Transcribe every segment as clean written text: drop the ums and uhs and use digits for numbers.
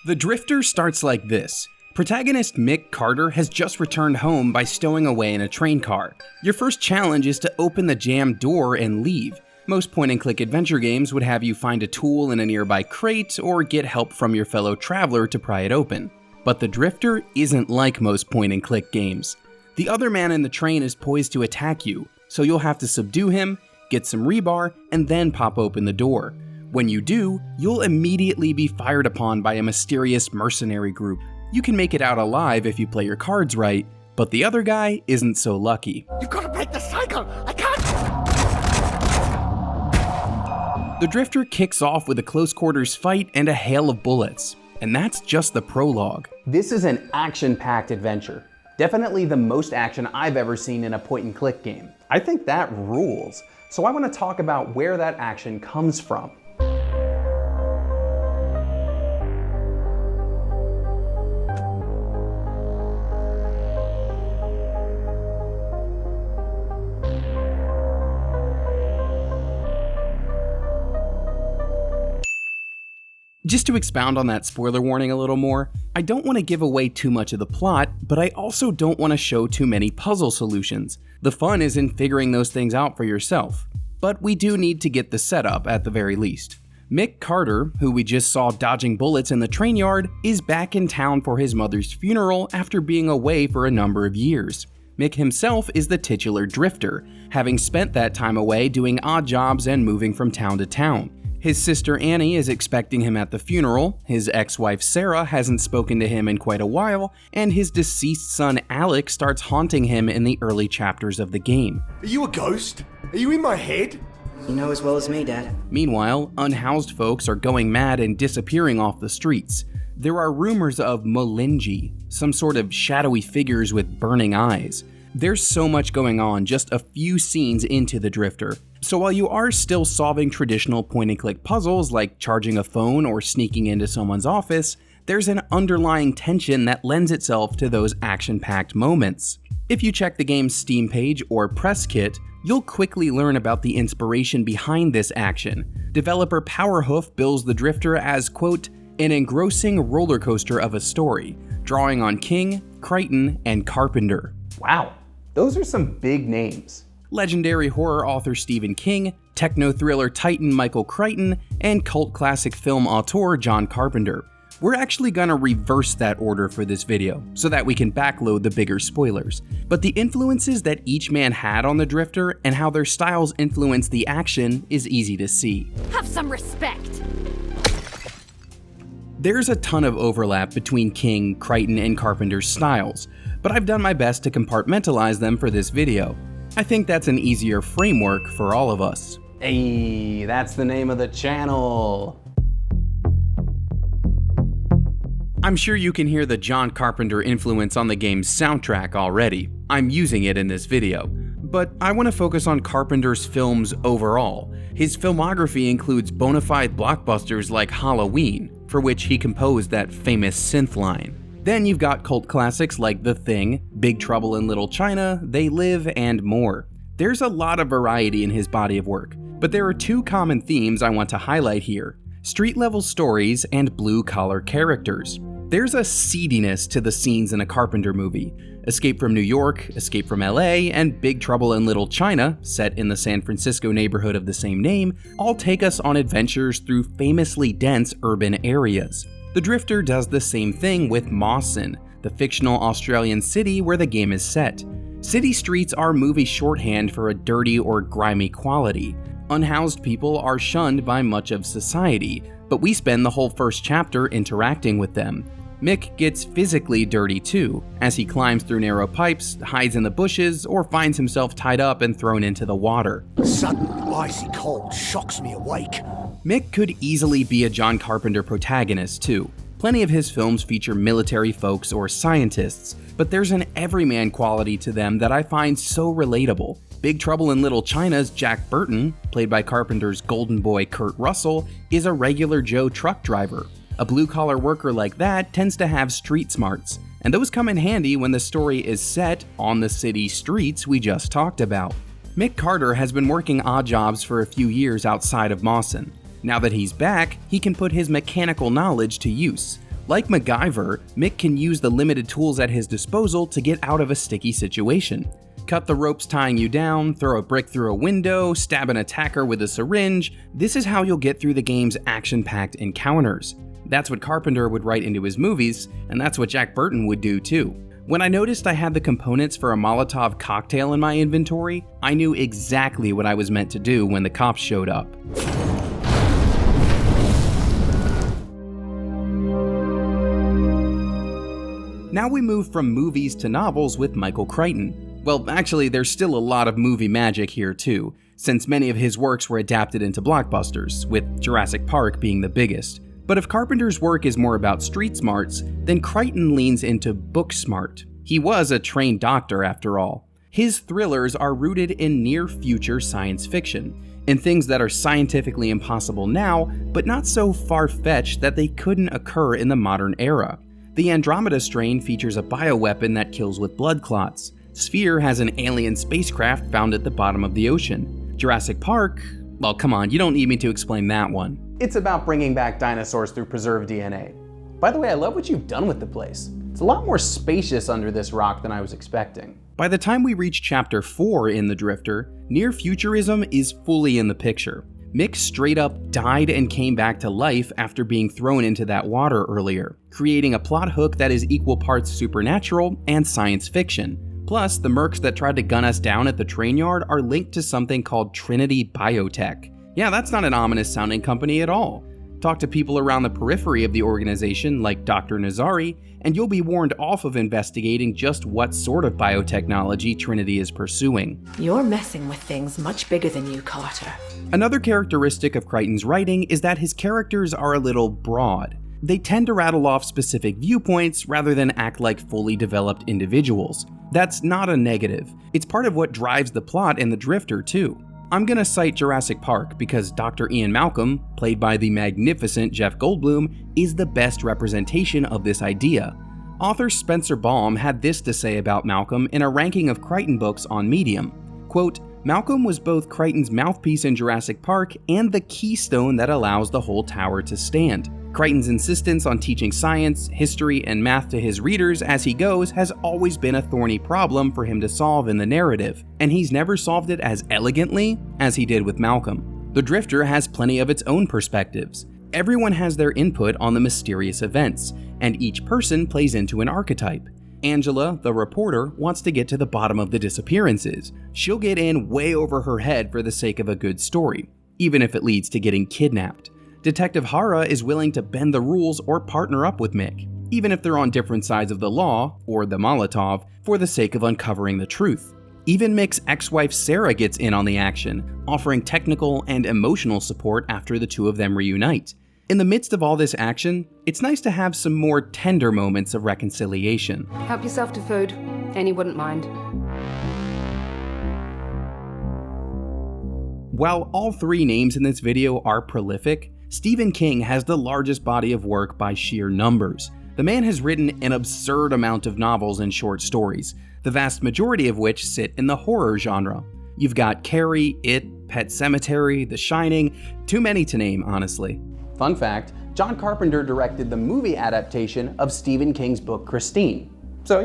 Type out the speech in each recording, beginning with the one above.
The Drifter starts like this. Protagonist Mick Carter has just returned home by stowing away in a train car. Your first challenge is to open the jammed door and leave. Most point-and-click adventure games would have you find a tool in a nearby crate or get help from your fellow traveler to pry it open. But the Drifter isn't like most point-and-click games. The other man in the train is poised to attack you, so you'll have to subdue him, get some rebar, and then pop open the door. When you do, you'll immediately be fired upon by a mysterious mercenary group. You can make it out alive if you play your cards right, but the other guy isn't so lucky. You've got to break the cycle! I can't! The Drifter kicks off with a close quarters fight and a hail of bullets. And that's just the prologue. This is an action-packed adventure. Definitely the most action I've ever seen in a point-and-click game. I think that rules. So I want to talk about where that action comes from. Just to expound on that spoiler warning a little more, I don't want to give away too much of the plot, but I also don't want to show too many puzzle solutions. The fun is in figuring those things out for yourself. But we do need to get the setup at the very least. Mick Carter, who we just saw dodging bullets in the train yard, is back in town for his mother's funeral after being away for a number of years. Mick himself is the titular Drifter, having spent that time away doing odd jobs and moving from town to town. His sister Annie is expecting him at the funeral, his ex-wife Sarah hasn't spoken to him in quite a while, and his deceased son Alec starts haunting him in the early chapters of the game. Are you a ghost? Are you in my head? You know as well as me, Dad. Meanwhile, unhoused folks are going mad and disappearing off the streets. There are rumors of Malinji, some sort of shadowy figures with burning eyes. There's so much going on just a few scenes into the Drifter. So while you are still solving traditional point-and-click puzzles like charging a phone or sneaking into someone's office, there's an underlying tension that lends itself to those action-packed moments. If you check the game's Steam page or press kit, you'll quickly learn about the inspiration behind this action. Developer Powerhoof bills the Drifter as, quote, an engrossing roller coaster of a story, drawing on King, Crichton, and Carpenter. Wow, those are some big names. Legendary horror author Stephen King, techno-thriller titan Michael Crichton, and cult classic film auteur John Carpenter. We're actually gonna reverse that order for this video, so that we can backload the bigger spoilers. But the influences that each man had on the Drifter and how their styles influenced the action is easy to see. Have some respect! There's a ton of overlap between King, Crichton, and Carpenter's styles, but I've done my best to compartmentalize them for this video. I think that's an easier framework for all of us. Hey, that's the name of the channel. I'm sure you can hear the John Carpenter influence on the game's soundtrack already. I'm using it in this video. But I want to focus on Carpenter's films overall. His filmography includes bona fide blockbusters like Halloween, for which he composed that famous synth line. Then you've got cult classics like The Thing, Big Trouble in Little China, They Live, and more. There's a lot of variety in his body of work, but there are two common themes I want to highlight here: street-level stories and blue-collar characters. There's a seediness to the scenes in a Carpenter movie. Escape from New York, Escape from LA, and Big Trouble in Little China, set in the San Francisco neighborhood of the same name, all take us on adventures through famously dense urban areas. The Drifter does the same thing with Mawson, the fictional Australian city where the game is set. City streets are movie shorthand for a dirty or grimy quality. Unhoused people are shunned by much of society, but we spend the whole first chapter interacting with them. Mick gets physically dirty too, as he climbs through narrow pipes, hides in the bushes, or finds himself tied up and thrown into the water. Sudden icy cold shocks me awake. Mick could easily be a John Carpenter protagonist too. Plenty of his films feature military folks or scientists, but there's an everyman quality to them that I find so relatable. Big Trouble in Little China's Jack Burton, played by Carpenter's golden boy Kurt Russell, is a regular Joe truck driver. A blue-collar worker like that tends to have street smarts, and those come in handy when the story is set on the city streets we just talked about. Mick Carter has been working odd jobs for a few years outside of Mawson. Now that he's back, he can put his mechanical knowledge to use. Like MacGyver, Mick can use the limited tools at his disposal to get out of a sticky situation. Cut the ropes tying you down, throw a brick through a window, stab an attacker with a syringe. This is how you'll get through the game's action-packed encounters. That's what Carpenter would write into his movies, and that's what Jack Burton would do too. When I noticed I had the components for a Molotov cocktail in my inventory, I knew exactly what I was meant to do when the cops showed up. Now we move from movies to novels with Michael Crichton. Well, actually, there's still a lot of movie magic here too, since many of his works were adapted into blockbusters, with Jurassic Park being the biggest. But if Carpenter's work is more about street smarts, then Crichton leans into book smart. He was a trained doctor after all. His thrillers are rooted in near-future science fiction, in things that are scientifically impossible now, but not so far-fetched that they couldn't occur in the modern era. The Andromeda strain features a bioweapon that kills with blood clots. Sphere has an alien spacecraft found at the bottom of the ocean. Jurassic Park, well, come on, you don't need me to explain that one. It's about bringing back dinosaurs through preserved DNA. By the way, I love what you've done with the place. It's a lot more spacious under this rock than I was expecting. By the time we reach chapter 4 in The Drifter, near futurism is fully in the picture. Mick straight up died and came back to life after being thrown into that water earlier, creating a plot hook that is equal parts supernatural and science fiction. Plus, the mercs that tried to gun us down at the train yard are linked to something called Trinity Biotech. Yeah, that's not an ominous sounding company at all. Talk to people around the periphery of the organization like Dr. Nazari, and you'll be warned off of investigating just what sort of biotechnology Trinity is pursuing. You're messing with things much bigger than you, Carter. Another characteristic of Crichton's writing is that his characters are a little broad. They tend to rattle off specific viewpoints rather than act like fully developed individuals. That's not a negative. It's part of what drives the plot in The Drifter too. I'm gonna cite Jurassic Park because Dr. Ian Malcolm, played by the magnificent Jeff Goldblum, is the best representation of this idea. Author Spencer Baum had this to say about Malcolm in a ranking of Crichton books on Medium. Quote, Malcolm was both Crichton's mouthpiece in Jurassic Park and the keystone that allows the whole tower to stand. Crichton's insistence on teaching science, history, and math to his readers as he goes has always been a thorny problem for him to solve in the narrative, and he's never solved it as elegantly as he did with Malcolm. The Drifter has plenty of its own perspectives. Everyone has their input on the mysterious events, and each person plays into an archetype. Angela, the reporter, wants to get to the bottom of the disappearances. She'll get in way over her head for the sake of a good story, even if it leads to getting kidnapped. Detective Hara is willing to bend the rules or partner up with Mick, even if they're on different sides of the law, or the Molotov, for the sake of uncovering the truth. Even Mick's ex-wife Sarah gets in on the action, offering technical and emotional support after the two of them reunite. In the midst of all this action, it's nice to have some more tender moments of reconciliation. Help yourself to food. Annie wouldn't mind. While all three names in this video are prolific, Stephen King has the largest body of work by sheer numbers. The man has written an absurd amount of novels and short stories, the vast majority of which sit in the horror genre. You've got Carrie, It, Pet Sematary, The Shining, too many to name, honestly. Fun fact, John Carpenter directed the movie adaptation of Stephen King's book Christine. So,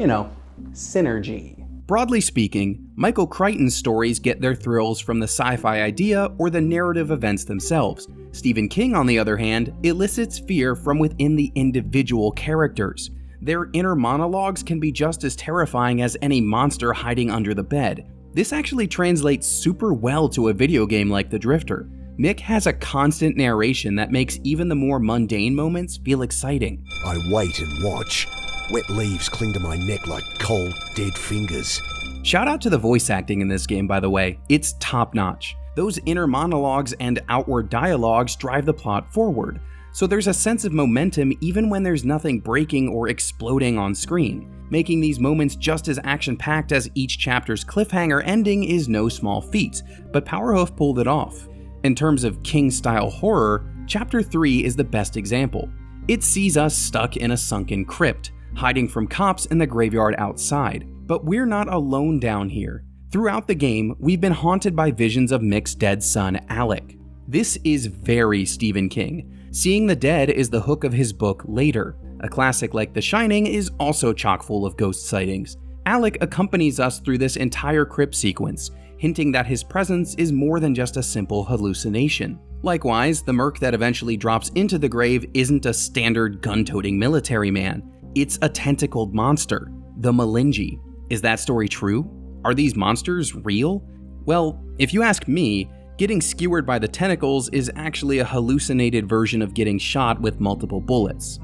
synergy. Broadly speaking, Michael Crichton's stories get their thrills from the sci-fi idea or the narrative events themselves. Stephen King, on the other hand, elicits fear from within the individual characters. Their inner monologues can be just as terrifying as any monster hiding under the bed. This actually translates super well to a video game like The Drifter. Mick has a constant narration that makes even the more mundane moments feel exciting. I wait and watch. Wet leaves cling to my neck like cold, dead fingers. Shout out to the voice acting in this game, by the way. It's top notch. Those inner monologues and outward dialogues drive the plot forward, so there's a sense of momentum even when there's nothing breaking or exploding on screen. Making these moments just as action-packed as each chapter's cliffhanger ending is no small feat, but Powerhoof pulled it off. In terms of King-style horror, Chapter 3 is the best example. It sees us stuck in a sunken crypt, hiding from cops in the graveyard outside. But we're not alone down here. Throughout the game, we've been haunted by visions of Mick's dead son, Alec. This is very Stephen King. Seeing the dead is the hook of his book Later, A classic like The Shining is also chock full of ghost sightings. Alec accompanies us through this entire crypt sequence, hinting that his presence is more than just a simple hallucination. Likewise, the merc that eventually drops into the grave isn't a standard gun-toting military man. It's a tentacled monster, the Malinji. Is that story true? Are these monsters real? Well, if you ask me, getting skewered by the tentacles is actually a hallucinated version of getting shot with multiple bullets.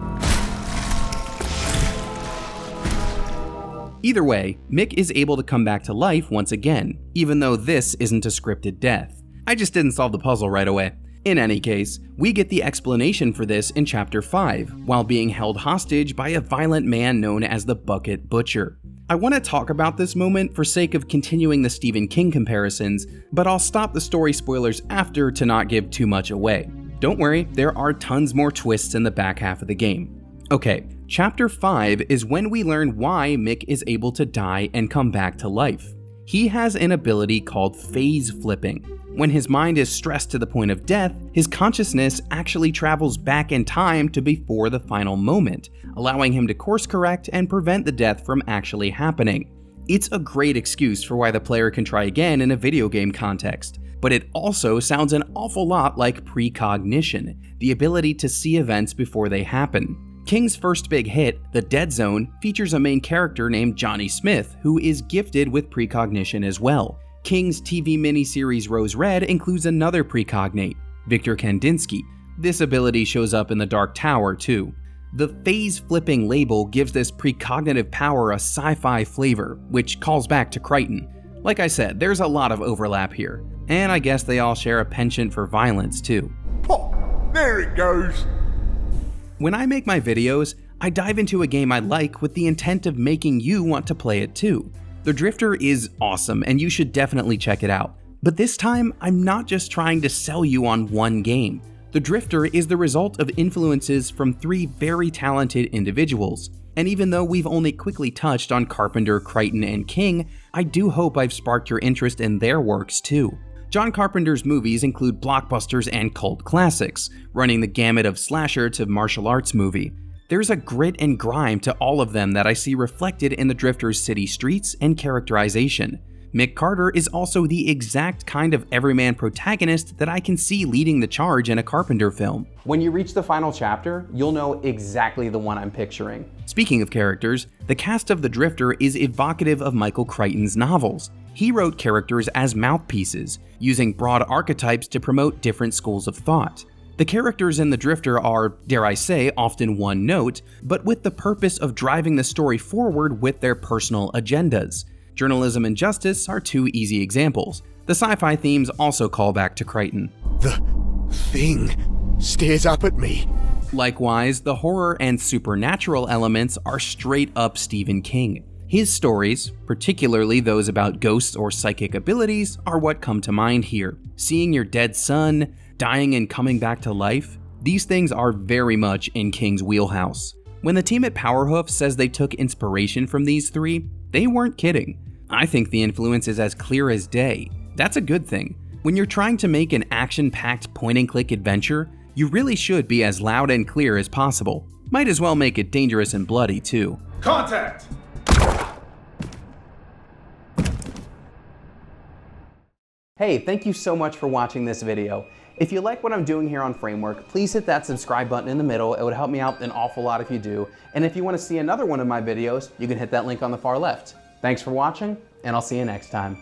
Either way, Mick is able to come back to life once again, even though this isn't a scripted death. I just didn't solve the puzzle right away. In any case, we get the explanation for this in Chapter 5, while being held hostage by a violent man known as the Bucket Butcher. I want to talk about this moment for sake of continuing the Stephen King comparisons, but I'll stop the story spoilers after to not give too much away. Don't worry, there are tons more twists in the back half of the game. Okay, Chapter 5 is when we learn why Mick is able to die and come back to life. He has an ability called phase flipping. When his mind is stressed to the point of death, his consciousness actually travels back in time to before the final moment, allowing him to course correct and prevent the death from actually happening. It's a great excuse for why the player can try again in a video game context, but it also sounds an awful lot like precognition, the ability to see events before they happen. King's first big hit, The Dead Zone, features a main character named Johnny Smith, who is gifted with precognition as well. King's TV miniseries Rose Red includes another precognate, Victor Kandinsky. This ability shows up in The Dark Tower too. The phase-flipping label gives this precognitive power a sci-fi flavor, which calls back to Crichton. Like I said, there's a lot of overlap here, and I guess they all share a penchant for violence too. Oh, there it goes. When I make my videos, I dive into a game I like with the intent of making you want to play it too. The Drifter is awesome and you should definitely check it out. But this time, I'm not just trying to sell you on one game. The Drifter is the result of influences from 3 very talented individuals. And even though we've only quickly touched on Carpenter, Crichton, and King, I do hope I've sparked your interest in their works too. John Carpenter's movies include blockbusters and cult classics, running the gamut of slasher to martial arts movie. There's a grit and grime to all of them that I see reflected in the Drifter's city streets and characterization. Mick Carter is also the exact kind of everyman protagonist that I can see leading the charge in a Carpenter film. When you reach the final chapter, you'll know exactly the one I'm picturing. Speaking of characters, the cast of The Drifter is evocative of Michael Crichton's novels. He wrote characters as mouthpieces, using broad archetypes to promote different schools of thought. The characters in The Drifter are, dare I say, often one note, but with the purpose of driving the story forward with their personal agendas. Journalism and justice are 2 easy examples. The sci-fi themes also call back to Crichton. The thing stares up at me. Likewise, the horror and supernatural elements are straight up Stephen King. His stories, particularly those about ghosts or psychic abilities, are what come to mind here. Seeing your dead son, dying and coming back to life, these things are very much in King's wheelhouse. When the team at Powerhoof says they took inspiration from these 3, they weren't kidding. I think the influence is as clear as day. That's a good thing. When you're trying to make an action-packed point-and-click adventure, you really should be as loud and clear as possible. Might as well make it dangerous and bloody too. Contact! Hey, thank you so much for watching this video. If you like what I'm doing here on Framework, please hit that subscribe button in the middle. It would help me out an awful lot if you do. And if you want to see another one of my videos, you can hit that link on the far left. Thanks for watching, and I'll see you next time.